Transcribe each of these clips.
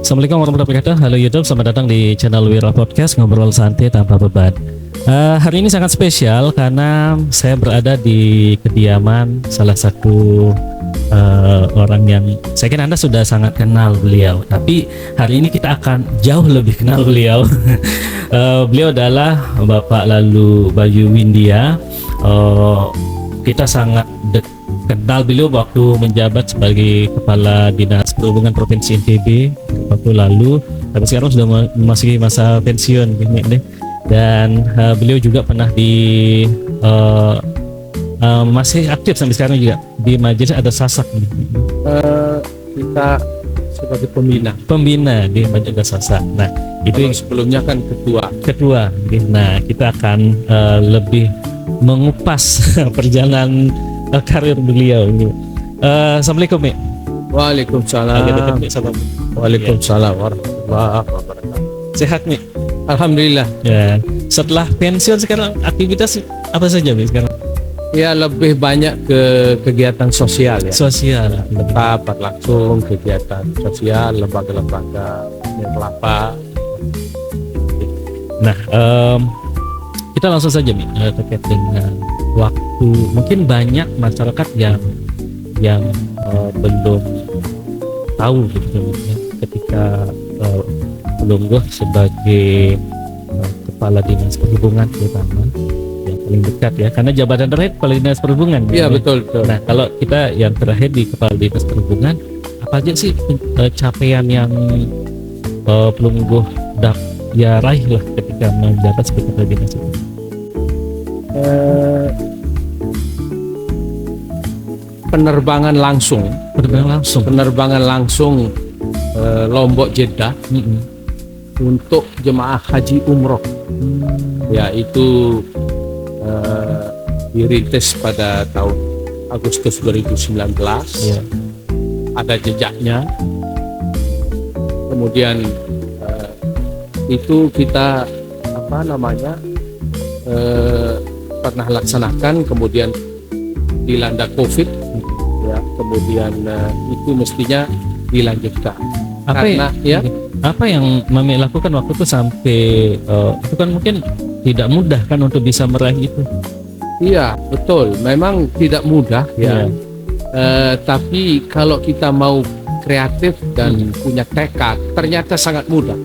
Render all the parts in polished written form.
Assalamualaikum warahmatullahi wabarakatuh. Halo YouTube, selamat datang di channel Wira Podcast, ngobrol santai tanpa beban. Hari ini sangat spesial karena saya berada di kediaman salah satu orang yang saya kira Anda sudah sangat kenal beliau. Tapi hari ini kita akan jauh lebih kenal beliau. Beliau adalah Bapak Lalu Bayu Windia. Kita sangat kenal beliau waktu menjabat sebagai Kepala Dinas Perhubungan Provinsi NTB waktu lalu, tapi sekarang sudah memasuki masa pensiun deh. Dan beliau juga pernah masih aktif sampai sekarang juga di Majelis Adat Sasak. Kita sebagai pembina di Majelis Adat Sasak. Nah, itu sebelumnya kan ketua. Nah, kita akan lebih mengupas perjalanan karir beliau ini. Assalamualaikum, Mi. Waalaikumsalam. Waalaikumsalam warahmatullahi wabarakatuh. Sehat, Mi? Alhamdulillah. Ya. Setelah pensiun sekarang aktivitas apa saja, Mi, sekarang? Ya, lebih banyak ke kegiatan sosial ya. Sosial. Tetap berlangsung kegiatan sosial, lembaga-lembaga kelapa. Nah, kita langsung saja, Mi, terkait dengan waktu. Mungkin banyak masyarakat yang belum tahu gitu ya, ketika Lungguh sebagai Kepala Dinas Perhubungan terutama yang paling dekat ya, karena jabatan terakhir Kepala Dinas Perhubungan. Iya, betul. Nah, kalau kita yang terakhir di Kepala Dinas Perhubungan, apa aja sih capaian yang Lungguh raih lah ketika menjabat sebagai Kepala Dinas itu? Penerbangan langsung Lombok Jeddah untuk jemaah haji umroh, yaitu dirintis pada tahun Agustus 2019. Ya. Ada jejaknya. Kemudian itu kita pernah laksanakan, kemudian dilanda COVID ya, kemudian itu mestinya dilanjutkan. Apa yang Mami lakukan waktu itu sampai itu kan mungkin tidak mudah kan untuk bisa meraih itu? Iya, betul, memang tidak mudah ya. Tapi kalau kita mau kreatif dan punya tekad, ternyata sangat mudah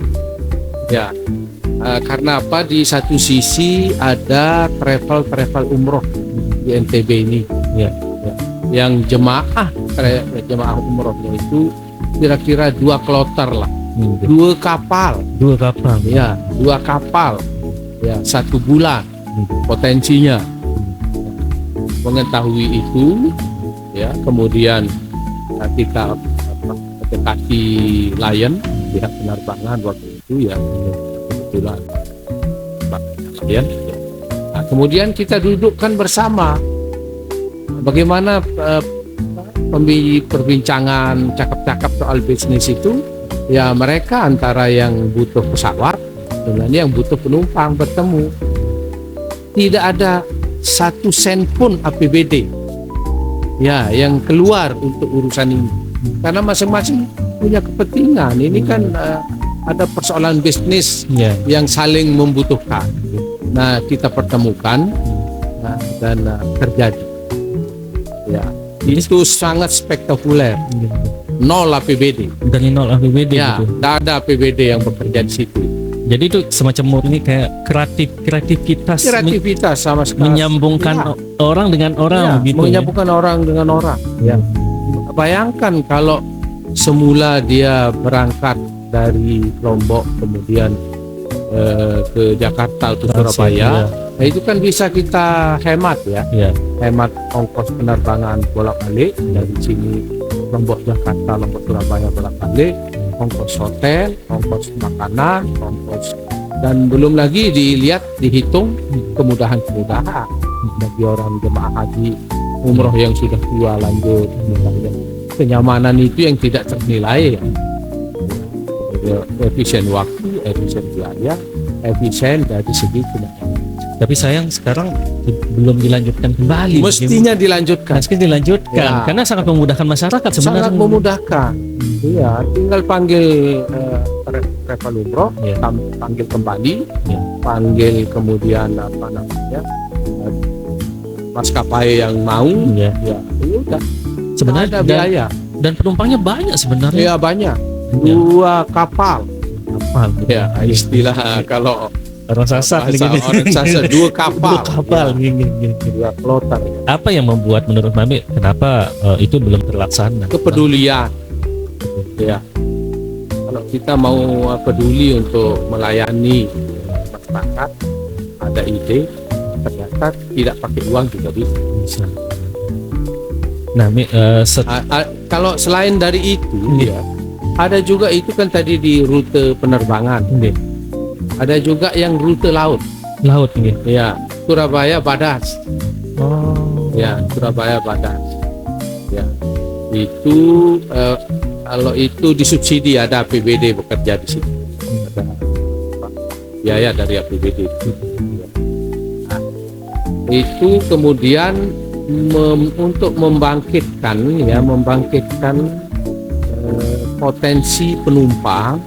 ya. Karena apa? Di satu sisi ada travel umroh di NTB ini ya. Yang jemaah umrohnya itu kira-kira 2 kloter lah, 2 kapal ya, 2 kapal ya, 1 bulan potensinya. Mengetahui itu ya, kemudian kita mendekati Lion, pihak penerbangan waktu itu ya, kebetulan Lion ya. Nah, kemudian kita dudukkan bersama bagaimana perbincangan cakap-cakap soal bisnis itu ya, mereka antara yang butuh pesawat dengan yang butuh penumpang bertemu. Tidak ada 1 sen pun APBD ya yang keluar untuk urusan ini, karena masing-masing punya kepentingan. Ini kan ada persoalan bisnis yang saling membutuhkan. Nah, kita pertemukan dan terjadi ya. Itu sangat spektakuler. 0 APBD. Dari 0 APBD ya, gitu. Tidak ada APBD yang bekerja di situ. Jadi itu semacam murni kayak kreativitas sama sekali. Menyambungkan orang dengan orang gitu. Menyambungkan orang dengan orang. Ya. Bayangkan kalau semula dia berangkat dari Lombok kemudian ke Jakarta atau Surabaya. Nah, itu kan bisa kita hemat ya. Hemat ongkos penerbangan bolak-balik dari sini Lombok Jakarta, Lombok Surabaya bolak-balik, ongkos hotel, ongkos makanan, dan belum lagi dihitung kemudahan bagi orang jemaah haji umroh yang sudah tua lanjut, misalnya kenyamanan itu yang tidak ternilai ya. Efisien waktu, efisien biaya, efisien dari segi kenyamanan. Tapi sayang sekarang belum dilanjutkan kembali. Mestinya dilanjutkan. Ya. Karena sangat memudahkan masyarakat sebenarnya. Sangat memudahkan. Iya, tinggal panggil travel umroh, Ya. panggil kembali, Ya. panggil kemudian maskapai yang mau. Ya. Ya, udah. Sebenarnya Ada biaya. dan penumpangnya banyak sebenarnya. Ya banyak. Ya. 2 kapal. Kapal. Ya, istilah kalau Orang Sasak bahasa begini. orang Sasak 2 kapal. 2 kapal. Ya, Gini. 2 kloter. Apa yang membuat menurut Mami kenapa itu belum terlaksana? Kepedulian. Ya. Kalau kita mau peduli untuk melayani masyarakat, ada ide, ternyata tidak pakai uang juga bisa. Bisa. Nah, Kalau selain dari itu, Iya. ya, ada juga itu kan tadi di rute penerbangan. Ada juga yang rute laut. laut nih. Ya, Surabaya Badas. Oh. Ya, Surabaya Badas. Ya, itu kalau itu disubsidi, ada APBD bekerja di situ. Ada biaya dari APBD. Nah, itu kemudian untuk membangkitkan potensi penumpang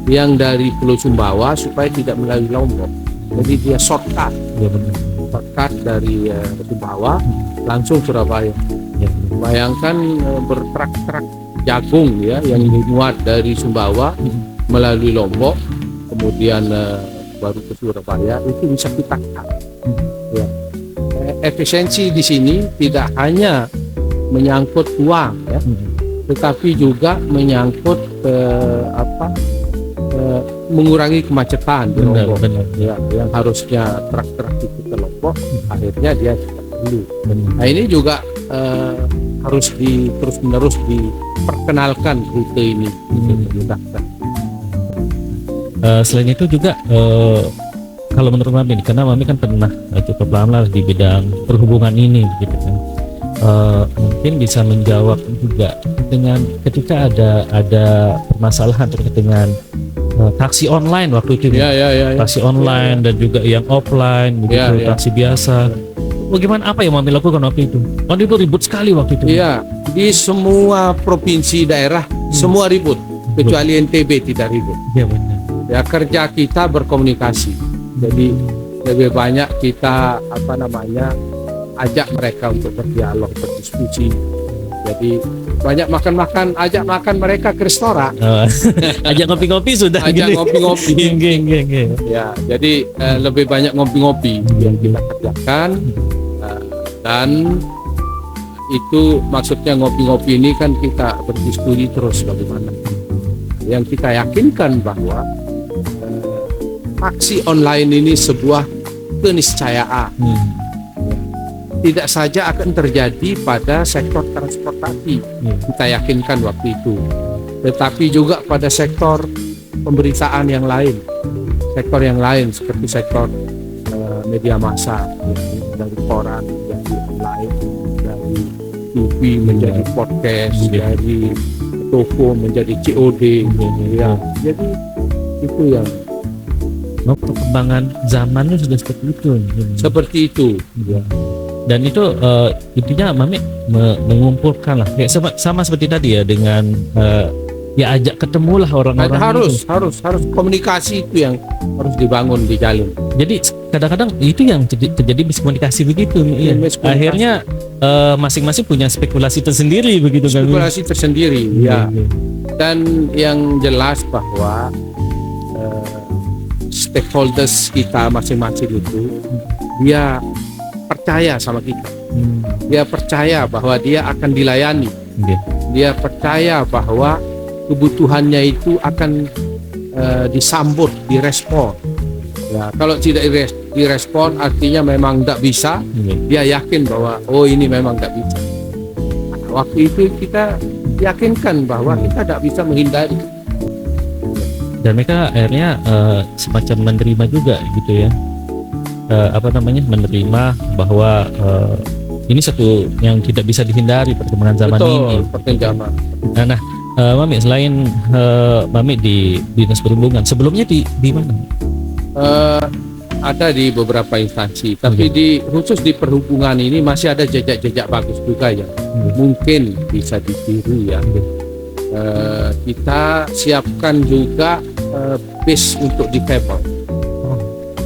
yang dari Pulau Sumbawa supaya tidak melalui Lombok. Jadi dia shortcut Ya, benar. dari Sumbawa langsung Surabaya. Ya. Bayangkan bertrak-trak jagung ya yang dimuat dari Sumbawa melalui Lombok, kemudian baru ke Surabaya, itu bisa kita cut. Ya. Efisiensi di sini tidak hanya menyangkut uang ya, tetapi juga menyangkut mengurangi kemacetan di Lombok. Benar. Ya, yang harusnya truk-truk itu ke Lombok, akhirnya dia tidak perlu. Benar. Nah, ini juga harus terus-menerus diperkenalkan rute ini. Selain itu juga kalau menurut Mami, karena Mami kan pernah cukup lama di bidang perhubungan ini, gitu kan. Mungkin bisa menjawab juga dengan ketika ada permasalahan terkait dengan taksi online waktu itu. Ya. Taksi online dan juga yang offline, begitu, Ya. taksi biasa. Bagaimana, apa yang Mami lakukan waktu itu? Waktu itu ribut sekali waktu itu. Iya, di semua provinsi daerah semua ribut, kecuali NTB tidak ribut. Iya, benar. Ya, kerja kita berkomunikasi. Jadi lebih banyak kita ajak mereka untuk berdialog, berdiskusi. Jadi banyak makan-makan, ajak makan mereka ke restoran, Ajak ngopi-ngopi sudah. ajak gini. ngopi-ngopi. Geng. Ya, jadi lebih banyak ngopi-ngopi yang kita kerjakan, dan itu maksudnya ngopi-ngopi ini kan kita berdiskusi terus bagaimana. Yang kita yakinkan bahwa taksi online ini sebuah keniscayaan. Tidak saja akan terjadi pada sektor transportasi, kita yakinkan waktu itu, tetapi juga pada sektor pemberitaan yang lain, seperti sektor media massa, dari koran menjadi online, dari TV menjadi podcast, dari toko menjadi COD. Ya, jadi itu yang perkembangan zamannya sudah seperti itu. seperti itu. Ya. Dan itu intinya Mami mengumpulkan lah, kayak sama seperti tadi ya, dengan ya ajak ketemulah orang-orang. Harus komunikasi itu yang harus dibangun di jalur. Jadi kadang-kadang itu yang terjadi miskomunikasi begitu. Iya, miskomunikasi. Akhirnya masing-masing punya spekulasi tersendiri begitu kan. Spekulasi tersendiri, ya. Dan yang jelas bahwa stakeholders kita masing-masing itu dia percaya sama kita. Dia percaya bahwa dia akan dilayani. Dia percaya bahwa kebutuhannya itu akan disambut, direspon. Ya, kalau tidak direspon artinya memang tidak bisa. Dia yakin bahwa ini memang tidak bisa. Nah, waktu itu kita yakinkan bahwa kita tidak bisa menghindari. Dan mereka akhirnya semacam menerima juga gitu ya, menerima bahwa ini satu yang tidak bisa dihindari perkembangan zaman ini. Perkembangan. Nah, Mami, selain Mami di dinas perhubungan, sebelumnya di mana? ada di beberapa instansi, tapi khusus di perhubungan ini masih ada jejak-jejak bagus juga ya. Mungkin bisa ditiru ya. Kita siapkan juga bis untuk difabel.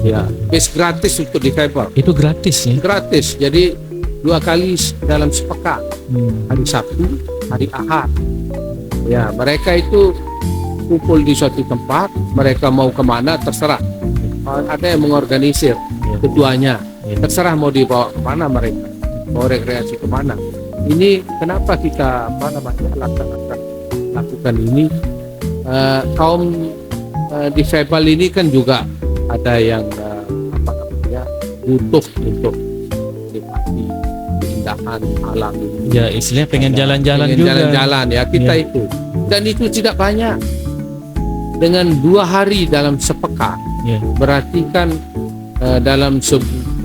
Ya, bis gratis untuk difabel. Itu gratis ya? Gratis. Jadi 2 kali dalam sepekan. Hari Sabtu, hari Ahad. Ya, mereka itu kumpul di suatu tempat, mereka mau kemana terserah. Ada yang mengorganisir keduanya, terserah mau dibawa kemana mereka, mau rekreasi kemana. Ini kenapa kita lakukan ini? Kaum difabel ini kan juga ada yang butuh untuk menikmati keindahan alam ini. Ya, istilahnya pengen jalan-jalan juga. Jalan-jalan ya kita itu. Dan itu tidak banyak. Dengan 2 hari dalam sepekan, berarti kan dalam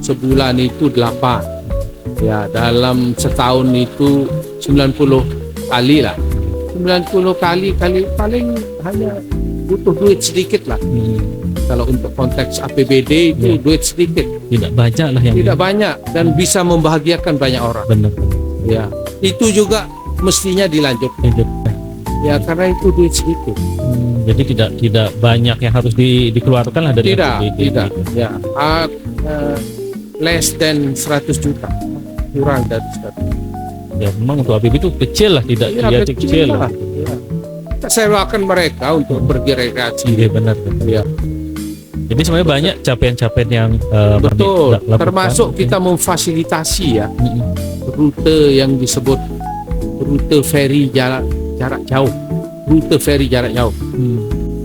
sebulan itu 8. Ya, dalam setahun itu 90 kali lah. 90 kali paling hanya butuh duit sedikit lah. Kalau untuk konteks APBD itu duit sedikit. Tidak banyak lah yang tidak banyak dan bisa membahagiakan banyak orang. Benar. Ya, itu juga mestinya dilanjutkan. Ya, karena itu duit sedikit. Jadi tidak banyak yang harus dikeluarkan lah dari APBD. Tidak. Ya, less than 100 juta. Kurang dari 100. Ya, memang untuk APBD itu kecil lah, tidak kecil lah. Ya. Kita sewakan mereka untuk pergi rekreasi. Iya, benar. Ya. Jadi sebenarnya banyak capaian-capaian yang betul. Termasuk kita memfasilitasi ya rute yang disebut rute ferry jarak jauh. Rute ferry jarak jauh.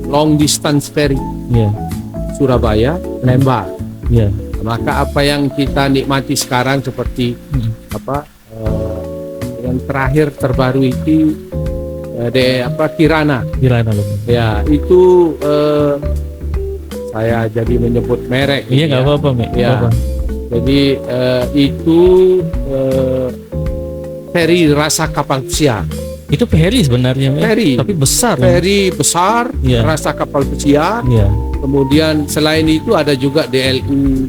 Long distance ferry. Surabaya, Lembang. Maka apa yang kita nikmati sekarang seperti yang terakhir terbaru itu Kirana. Ya, itu saya jadi menyebut merek. Iya, nggak apa-apa, ya. Jadi itu ferry rasa kapal pesiar. Itu ferry sebenarnya, ferry, tapi besar. Ferry besar, rasa kapal pesiar. Kemudian selain itu ada juga DLU,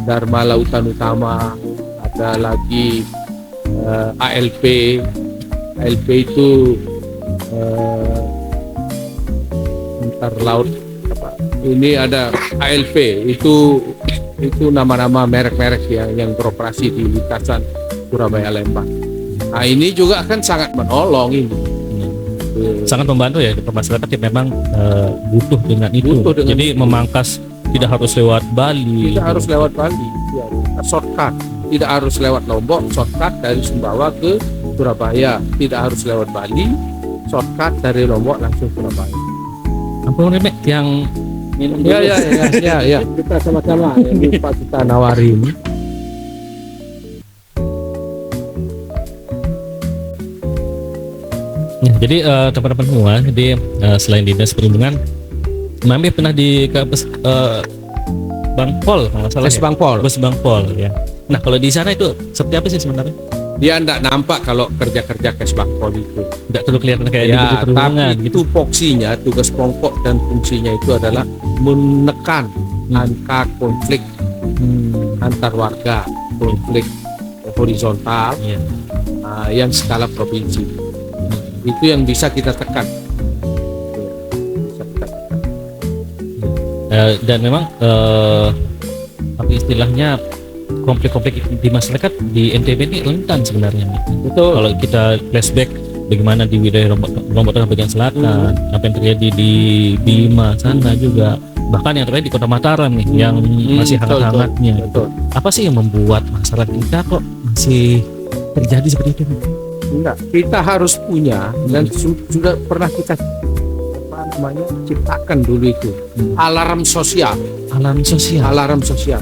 Dharma Lautan Utama, ada lagi ALP. ALP itu antar laut. Ini ada ALP, itu nama-nama merek-merek yang beroperasi di lintasan Surabaya Lembang. Nah, ini juga kan sangat menolong ini. Sangat membantu ya masyarakat yang memang butuh dengan itu. Jadi memangkas tidak harus lewat Bali. Tidak harus lewat Bali. Shortcut. Tidak harus lewat Lombok, shortcut dari Sumbawa ke Surabaya. Tidak harus lewat Bali, shortcut dari Lombok langsung Surabaya. Ampun Remek, yang minum dulu. Ya. Kita sama-sama lupa kita nawarin. Jadi teman-teman semua, jadi selain dinas perhubungan, Mami pernah di Bangpol, kalau salah. Bus Bangpol ya. Nah, kalau di sana itu seperti apa sih sebenarnya? Dia enggak nampak kalau kerja-kerja Kes Bangpol itu. Enggak terlalu kelihatan kayak di perhubungan gitu. Tupoksinya, tugas pokok dan fungsinya itu adalah menekan angka konflik antar warga, konflik horizontal yang skala provinsi. Itu yang bisa kita tekan. Dan memang apa istilahnya konflik-konflik di masyarakat di NTB ini rentan sebenarnya. Betul. Kalau kita flashback bagaimana di wilayah Lombok Tengah bagian selatan, apa yang terjadi di Bima sana juga, bahkan yang terjadi di Kota Mataram nih, yang masih hangat-hangatnya. Apa sih yang membuat masyarakat kita kok masih terjadi seperti itu? Enggak, kita harus punya dan sudah pernah kita ciptakan dulu itu alarm sosial,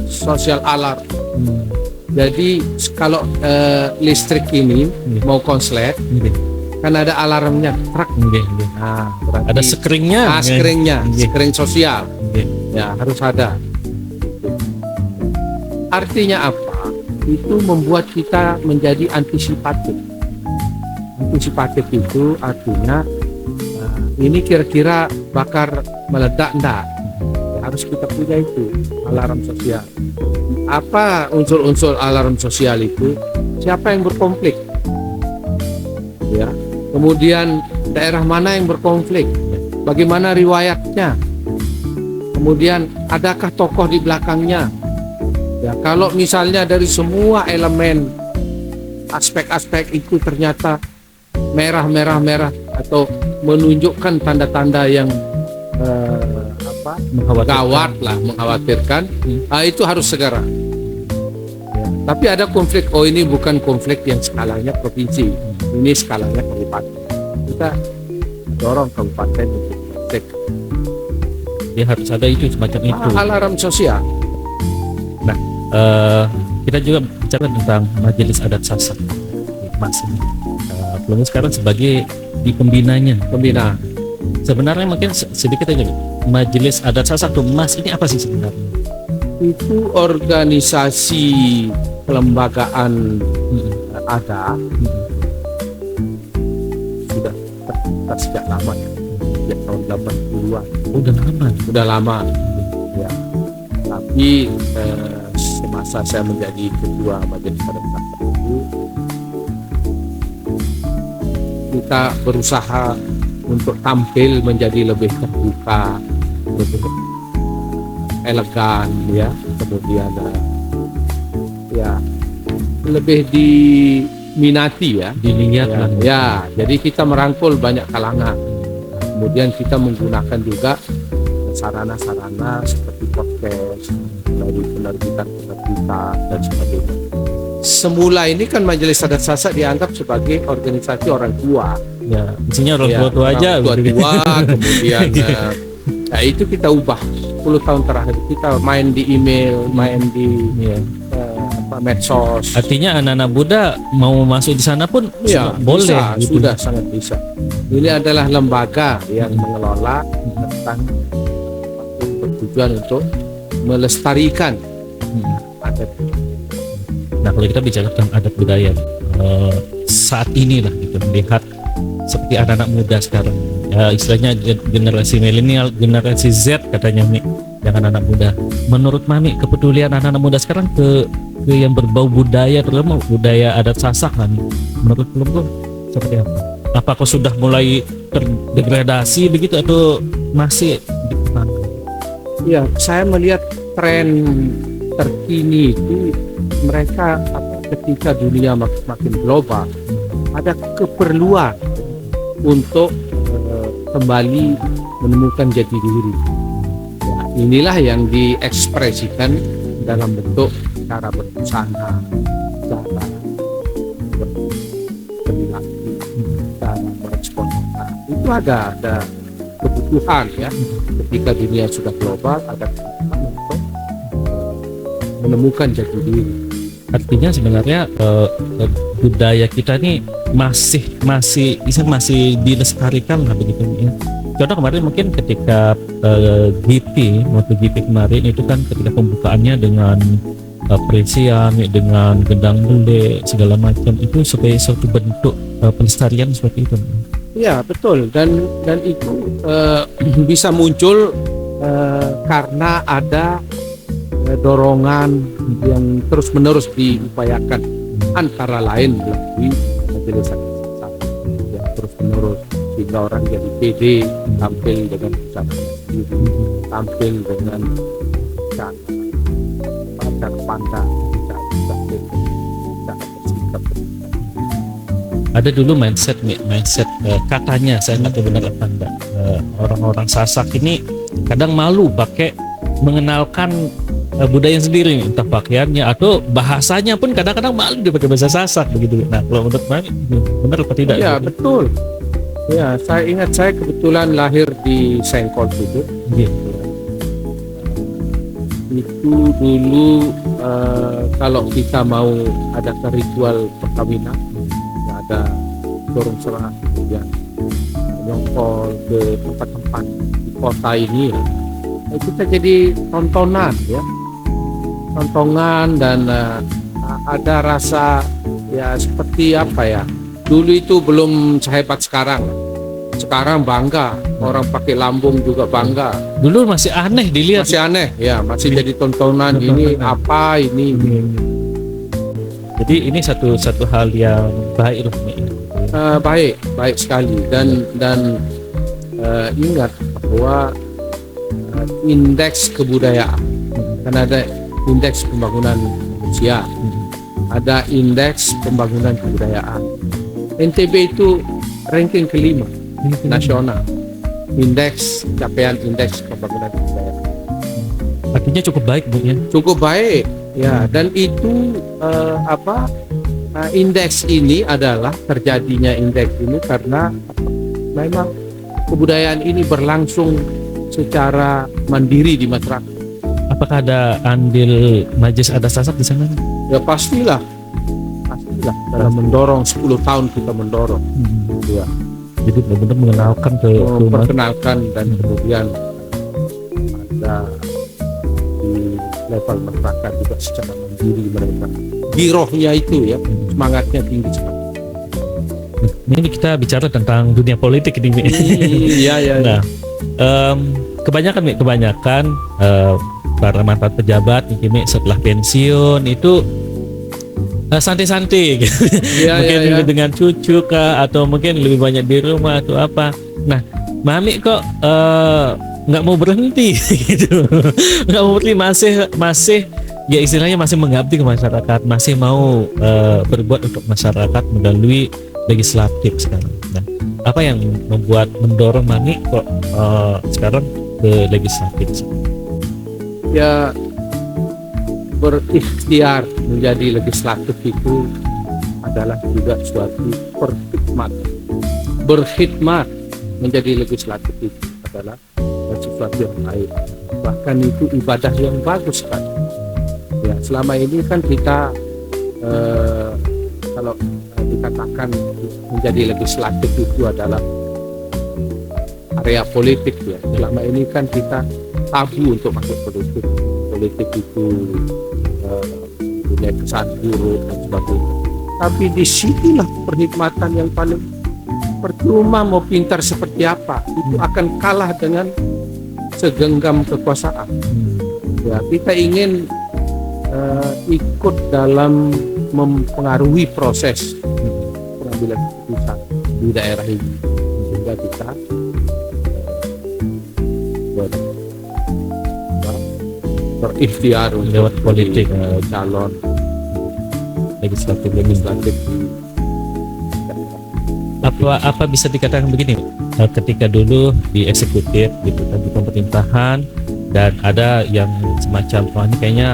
social alarm. Jadi kalau listrik ini mau konslet, kan ada alarmnya truk. Nah, ada screennya, screen sosial. Ya, harus ada. Artinya apa? Itu membuat kita menjadi antisipatif. Antisipatif itu artinya ini kira-kira bakar meledak enggak? harus kita punya itu alarm sosial. Apa unsur-unsur alarm sosial itu? Siapa yang berkonflik? Ya. Kemudian daerah mana yang berkonflik? Bagaimana riwayatnya? Kemudian adakah tokoh di belakangnya? Ya, kalau misalnya dari semua elemen aspek-aspek itu ternyata merah atau menunjukkan tanda-tanda yang mengkhawatirkan, itu harus segera. Ya, tapi ada konflik. Oh, ini bukan konflik yang skalanya provinsi, ini skalanya kabupaten. Kita dorong kabupaten untuk cek. Dia harus ada itu semacam itu. Alarm sosial. Nah, kita juga bicara tentang Majelis Adat Sasak Mas ini. Belum sekarang sebagai di pembinanya. Pembina. Sebenarnya mungkin sedikit aja, Majelis Adat Sasak Mas ini apa sih sebenarnya? Itu organisasi kelembagaan adat sudah tercipta sejak lama ya, sejak tahun 80-an. Udah lama ya. Tapi semasa saya menjadi ketua Majelis Adat Sasak itu, kita berusaha untuk tampil menjadi lebih terbuka, lebih elegan, ya, kemudian ya lebih diminati, ya, dilihat ya, lah. Ya, jadi kita merangkul banyak kalangan. Kemudian kita menggunakan juga sarana-sarana seperti podcast dari penerbitan dan sebagainya. Semula ini kan Majelis Adat Sasak dianggap sebagai organisasi orang tua. Ya, isinya orang tua aja. Orang tua, kemudian nah itu kita ubah 10 tahun terakhir. Kita main di email, main di medsos. Artinya anak-anak muda mau masuk di sana pun boleh. Bisa, gitu. Sudah sangat bisa. Ini adalah lembaga yang mengelola tentang bertujuan untuk melestarikan adat. Nah, kalau kita bicara tentang adat budaya saat ini lah gitu, melihat seperti anak-anak muda sekarang, ya, istilahnya generasi milenial, generasi Z katanya Mami, yang anak-anak muda. Menurut Mami, kepedulian anak-anak muda sekarang ke yang berbau budaya, terutama budaya adat Sasak kan, menurut belum seperti apa? Apakah sudah mulai terdegradasi begitu atau masih dikembangkan? Ya, saya melihat tren terkini itu mereka ketika dunia makin global, ada keperluan untuk kembali menemukan jati diri. Ya, inilah yang diekspresikan dalam bentuk cara berbusana, cara berperilaku, cara merespon. Itu ada kebutuhan, ya. Ketika dunia sudah global, ada kebutuhan untuk menemukan jati diri. Artinya sebenarnya budaya kita ini masih dilestarikan lah begitu ya. Contoh kemarin mungkin ketika MotoGP kemarin itu kan ketika pembukaannya dengan presian, dengan gendang bele segala macam, itu sebagai suatu bentuk pelestarian seperti itu. Ya, betul, dan itu bisa muncul karena ada dorongan yang terus-menerus diupayakan, antara lain melalui Majelis Adat Sasak yang terus-menerus, sehingga orang jadi pede tampil dengan busana sendiri, tampil dengan cara pandang, tampil cara bersikap. Ada dulu mindset katanya, saya nggak tahu benar apa enggak, orang-orang Sasak ini kadang malu pakai mengenalkan budaya sendiri, entah pakaiannya atau bahasanya pun kadang-kadang malu dia pakai bahasa Sasak begitu. Nah, kalau menurut Mami benar apa tidak? Ya, gitu? Betul. Ya, saya ingat saya kebetulan lahir di Sengkol itu. Gitu. Itu dulu kalau kita mau ada ritual perkawinan, ada dorong serah, kemudian nyongkol ke tempat-tempat di kota ini, ya. Kita jadi tontonan, ya. Tontonan dan ada rasa ya seperti apa ya, dulu itu belum sehebat sekarang. Sekarang bangga, orang pakai lambung juga bangga. Dulu masih aneh dilihat. Masih aneh, ya masih jadi tontonan ini apa ini. Jadi ini satu hal yang baik loh. Baik sekali dan ingat bahwa indeks kebudayaan, kan ada indeks pembangunan manusia, ada indeks pembangunan kebudayaan. NTB itu ranking kelima nasional, indeks capaian indeks pembangunan kebudayaan. Artinya cukup baik Bu ya. Cukup baik ya, dan itu indeks ini adalah terjadinya indeks ini karena memang kebudayaan ini berlangsung secara mandiri di masyarakat. Apakah ada andil Majelis Adat Sasak di sana? Ya pastilah dalam mendorong 10 tahun kita mendorong. Ya. Jadi benar-benar mengenalkan ke memperkenalkan dan kemudian ada di level masyarakat juga secara mandiri mereka. Girohnya itu ya, semangatnya tinggi sekali. Ini kita bicara tentang dunia politik ini. Iya. Nah, kebanyakan para mantan pejabat ini setelah pensiun itu santai-santai gitu. Mungkin dengan cucu kah, atau mungkin lebih banyak di rumah atau apa. Nah, Mami kok nggak mau berhenti gitu, nggak mau berhenti, masih ya istilahnya masih mengabdi ke masyarakat, masih mau berbuat untuk masyarakat melalui legislatif sekarang. Nah, apa yang mendorong Mami kok sekarang ke legislatif? Ya, berikhtiar menjadi legislatif itu adalah juga suatu perkhidmatan. Berkhidmat menjadi legislatif itu adalah sesuatu yang baik, bahkan itu ibadah yang bagus kan. Ya, selama ini kan kita kalau dikatakan menjadi legislatif itu adalah area politik ya. Selama ini kan kita tabu untuk masuk politik. Politik itu punya kesan buruk dan sebagainya. Tapi disitulah perkhidmatan yang paling percuma mau pintar seperti apa, itu akan kalah dengan segenggam kekuasaan. Ya, kita ingin ikut dalam mempengaruhi proses pengambilan keputusan di daerah ini, sehingga kita berikhtiar lewat politik calon legislatif. Apa bisa dikatakan begini, ketika dulu di eksekutif gitu kan, di pemerintahan, dan ada yang semacam ini kayaknya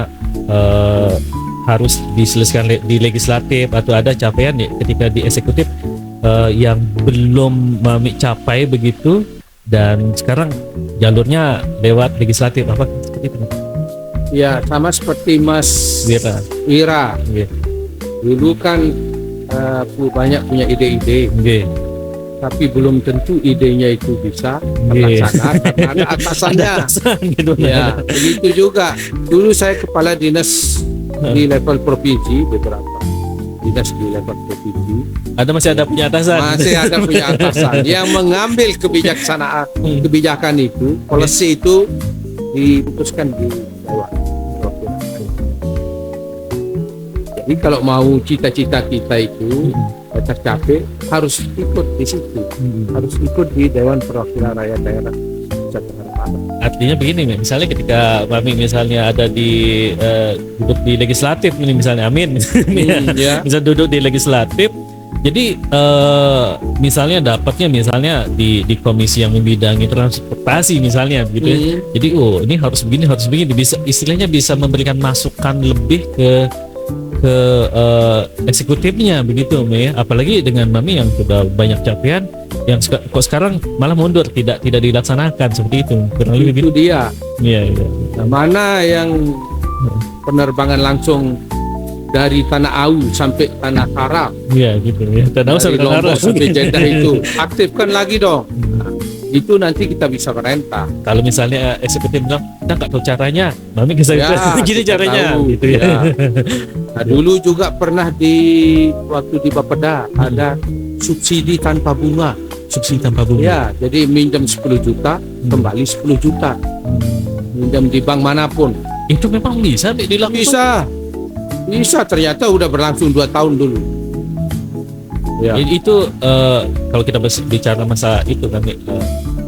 harus diselesaikan di legislatif, atau ada capaian ya ketika di eksekutif yang belum Mami capai begitu, dan sekarang jalurnya lewat legislatif, apa seperti itu? Ya, sama seperti Mas Wira. Yeah. Dulu kan banyak punya ide-ide, tapi belum tentu idenya itu bisa terlaksana karena ada atasannya. Gitu. Ya, begitu juga. Dulu saya kepala dinas di level provinsi, beberapa dinas di level provinsi. Masih ada punya atasan. Masih ada punya atasan yang mengambil kebijakan itu, polisi itu diputuskan di bawah. Jadi kalau mau cita-cita kita itu tercapai, harus ikut di situ, harus ikut di Dewan Perwakilan Rakyat Daerah Nusa Barat. Artinya begini, misalnya ketika Mami misalnya ada di duduk di legislatif ini, misalnya Amin, bisa duduk di legislatif. Jadi misalnya dapatnya misalnya di komisi yang membidangi transportasi misalnya gitu ya. Jadi ini harus begini, bisa istilahnya bisa memberikan masukan lebih ke eksekutifnya begitu ya. Apalagi dengan Mami yang sudah banyak capaian, yang kok sekarang malah mundur, tidak dilaksanakan seperti itu. Itu dia. Iya. Nah, mana yang penerbangan langsung dari Tanah Au sampai Tanah Karang? Iya gitu ya. Tanah Au sampai Lombok sampai Jeddah itu aktifkan lagi dong. Itu nanti kita bisa merentah. Kalau misalnya eksekutif bilang kita nggak tahu caranya, Mami bisa gini caranya tahu, gitu ya. Nah, dulu juga pernah waktu di Bapeda ada subsidi tanpa bunga subsidi tanpa bunga. Ya, jadi minjam 10 juta, kembali 10 juta. Minjam di bank manapun. Itu memang bisa dilakukan. Bisa ternyata udah berlangsung 2 tahun dulu. Ya. Itu kalau kita bicara masa itu kan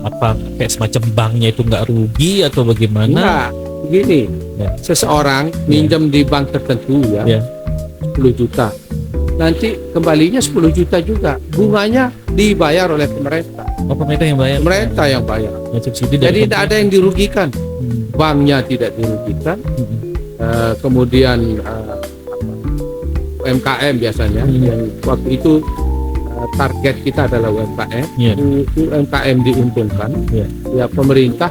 apa kayak semacam banknya itu nggak rugi atau bagaimana? Enggak, begini. Ya. Seseorang minjam di bank tertentu ya. 10 juta. Nanti kembalinya 10 juta juga. Bunganya dibayar oleh pemerintah. Oh, pemerintah yang bayar. Pemerintah yang bayar. Ya, subsidi Jadi dari tidak ada yang dirugikan. Banknya tidak dirugikan. Kemudian UMKM biasanya yang waktu itu target kita adalah UMKM. Yeah. UMKM diuntungkan. Yeah. Ya pemerintah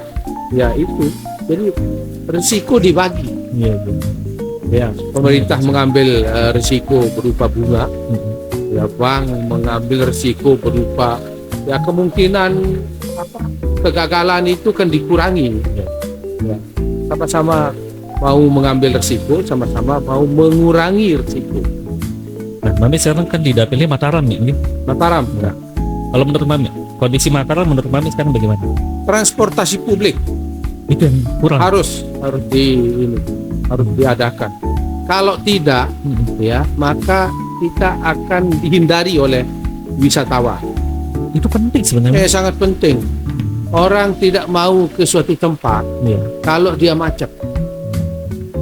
ya itu. Jadi risiko dibagi. Yeah. Ya, pemerintah mengambil risiko berupa bunga. Ya, bank mengambil risiko berupa ya kemungkinan kegagalan itu kan dikurangi. Ya, sama-sama mau mengambil risiko, sama-sama mau mengurangi risiko. Nah, Mami sekarang kan di dapilnya Mataram nih. Mataram. Ya. Kalau menurut Mami, kondisi Mataram menurut Mami sekarang bagaimana? Transportasi publik Itu yang kurang. harus diadakan. Kalau tidak, ya maka kita akan dihindari oleh wisatawan. Itu penting sebenarnya. Sangat penting. Orang tidak mau ke suatu tempat kalau dia macet.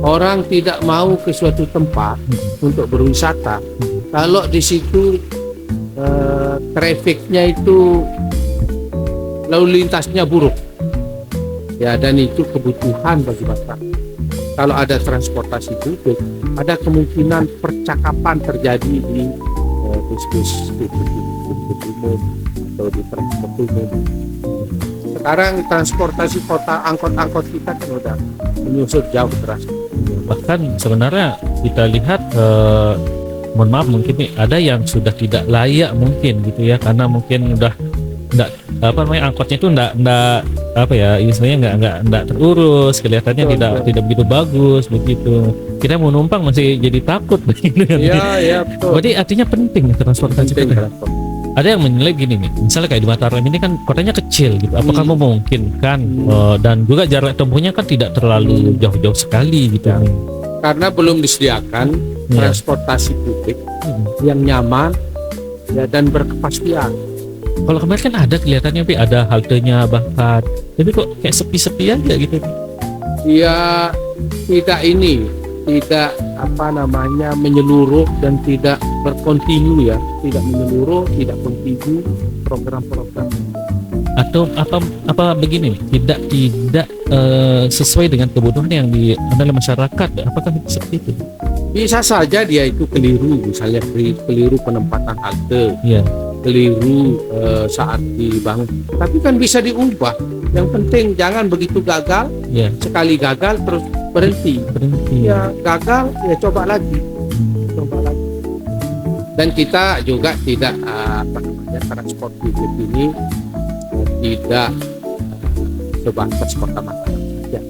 Orang tidak mau ke suatu tempat untuk berwisata kalau di situ trafiknya itu lalu lintasnya buruk. Ya, dan itu kebutuhan bagi masyarakat. Kalau ada transportasi publik, ada kemungkinan percakapan terjadi di bus umum atau di transport umum. Sekarang transportasi kota, angkot-angkot kita kan udah menyusut jauh terasa. Bahkan sebenarnya kita lihat mohon maaf mungkin nih, ada yang sudah tidak layak mungkin gitu ya, karena mungkin udah angkotnya itu enggak apa ya, istilahnya enggak terurus, kelihatannya tidak begitu bagus begitu. Kita mau numpang masih jadi takut begitu kan. Iya, betul. Berarti artinya penting transportasi publik. Ada yang menilai gini nih, misalnya kayak di Mataram ini kan kotanya kecil gitu, apakah memungkinkan dan juga jarak tempuhnya kan tidak terlalu jauh-jauh sekali gitu. Karena belum disediakan transportasi publik yang nyaman ya dan berkepastian. Kalau kemarin kan ada kelihatannya ada haltenya bahkan, tapi kok kayak sepi-sepi aja gitu. Ya tidak menyeluruh dan tidak berkontinu ya, tidak menyeluruh, tidak kontinu program-program. Atau apa begini nih, tidak sesuai dengan kebutuhan yang diandalkan masyarakat, apakah seperti itu? Bisa saja dia itu keliru, misalnya keliru penempatan halte. Iya. Keliru saat dibangun, tapi kan bisa diubah. Yang penting jangan begitu gagal, sekali gagal terus berhenti. Ya gagal ya coba lagi. Dan kita juga tidak transport publik ini tidak sebatas kota Mataram saja.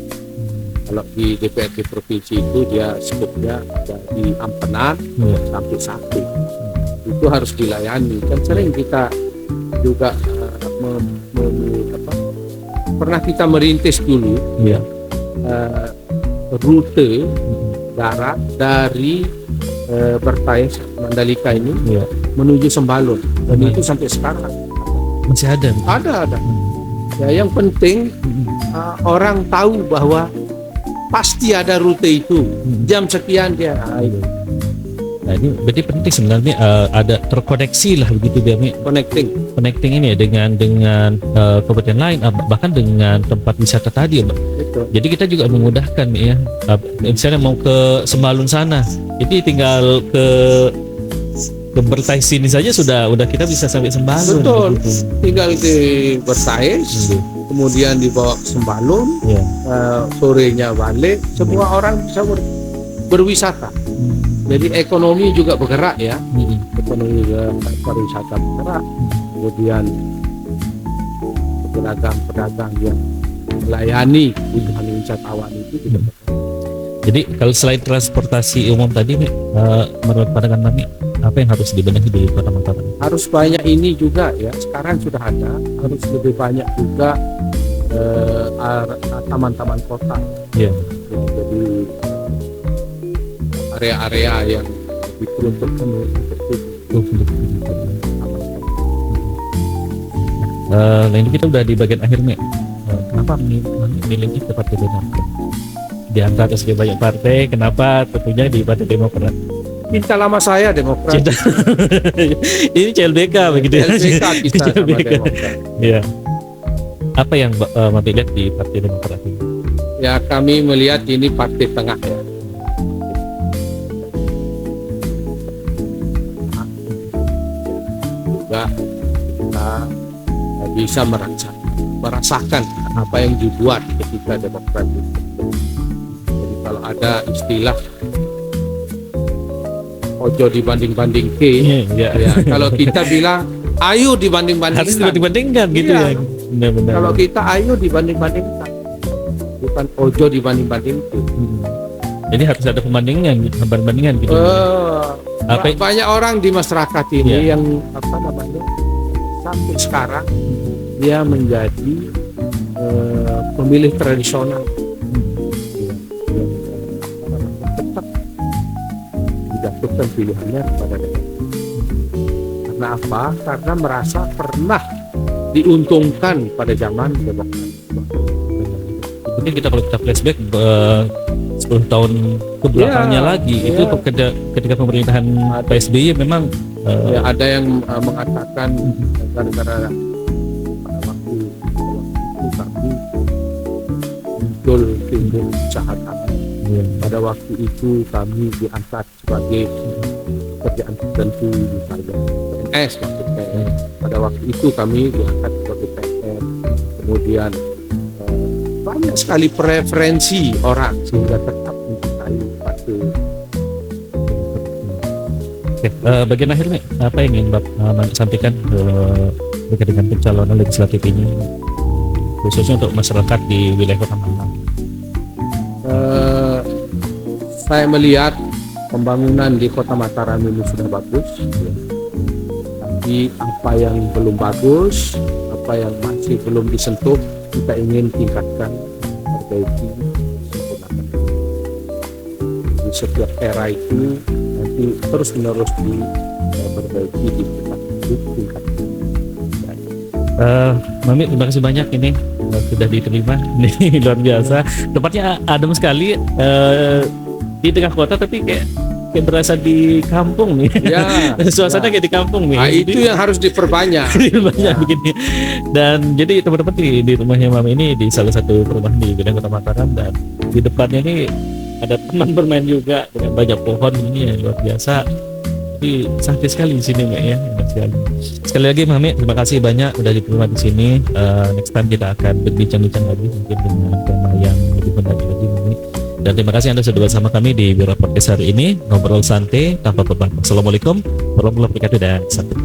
Kalau di DPRD provinsi itu dia skupnya dari Ampenan sampai Sate. Itu harus dilayani. Kan sering kita juga pernah kita merintis dulu rute darat dari Bertais Mandalika ini menuju Sembalun, dan itu sampai sekarang masih ada. Ya, yang penting orang tahu bahwa pasti ada rute itu, jam sekian dia. Nah, ini berarti penting sebenarnya ada terkoneksi lah begitu dia connecting ini ya dengan kabupaten lain, bahkan dengan tempat wisata tadi ya, Mbak. Betul. Jadi kita juga memudahkan ya, misalnya mau ke Sembalun sana, jadi tinggal ke Bertais sini saja udah kita bisa sampai Sembalun. Betul. Gitu. Tinggal di Bertais, kemudian dibawa ke Sembalun, sorenya balik, semua orang bisa berwisata. Jadi ekonomi juga bergerak ya, ekonomi pariwisata bergerak, kemudian pedagang yang melayani kebutuhan wisatawan itu juga bergerak. Jadi kalau selain transportasi umum tadi, menurut pandangan Mami, Apa yang harus dibenahi di Kota Mataram? Harus banyak ini juga ya, sekarang sudah ada, harus lebih banyak juga taman-taman kota. Iya. Ya, jadi area-area yang diperuntukkan untuk itu. Nah ini kita udah di bagian akhir nih. Kenapa memilih ke Partai Demokrat? Di antara sekian banyak partai, kenapa tentunya di Partai Demokrat? Cinta lama saya Demokrat. Cinta. Ini CLBK begitu ya? CLBK kita sama CLBK. Demokrat. Iya. Apa yang Mbak lihat di Partai Demokrat ini? Ya kami melihat ini partai tengah ya. Juga kita bisa merasakan apa yang dibuat ketika Demokrat itu. Jadi kalau ada istilah ojo dibanding-banding ke, Iya. ya, kalau kita bilang ayo dibanding-bandingkan. Harus dibanding-bandingkan gitu Iya. ya. Benar-benar. Kalau kita ayo dibanding-bandingkan, bukan ojo dibanding-bandingkan. Jadi harus ada perbandingan gitu. Apa- Banyak orang di masyarakat ini Iya. yang sampai sekarang dia menjadi pemilih tradisional. Tetap dijatuhkan pilihannya kepada Demokrat. Karena apa? Karena merasa pernah diuntungkan pada zaman Demokrat. Mungkin kalau kita flashback 10 tahun ke belakangnya Iya, lagi iya. itu ketika pemerintahan Pak SBY memang Ya, ada yang mengatakan gara-gara pada waktu itu kami timbul usaha kami. Pada waktu itu kami diangkat sebagai pekerjaan tertentu misalnya PNS maksudnya. Pada waktu itu kami diangkat sebagai PNS. Kemudian banyak sekali preferensi orang sehingga tetap mencintai partai. Oke, bagian akhir nih apa yang ingin Mbak sampaikan berkaitan dengan pencalonan legislatif ini khususnya untuk masyarakat di wilayah Kota Malang? Saya melihat pembangunan di Kota Mataram ini sudah bagus, tapi apa yang belum bagus, apa yang masih belum disentuh, kita ingin tingkatkan, perbaiki, sempurnakan. Di setiap era itu nanti terus menerus diperbaiki, ditingkatkan. Mami, terima kasih banyak ini sudah diterima. Ini luar biasa. Tempatnya adem sekali di tengah kota, tapi kayak berasa di kampung nih. Ya, Suasana kayak di kampung nih. Nah, itu yang harus diperbanyak. Banyak begini. Dan jadi teman-teman di rumahnya Mami ini di salah satu perumahan di wilayah Kota Mataram, dan di depannya ini ada taman bermain juga dengan banyak pohon ini yang luar biasa. Jadi santai sekali di sini Mbak ya. Sekali lagi Mami, terima kasih banyak udah diterima di sini. Next time kita akan berbincang-bincang lagi mungkin dengan tema yang lebih menarik lagi Mami. Dan terima kasih Anda sudah bersama kami di Wira Podcast hari ini, ngobrol santai tanpa beban. Assalamualaikum warahmatullahi wabarakatuh dan sampai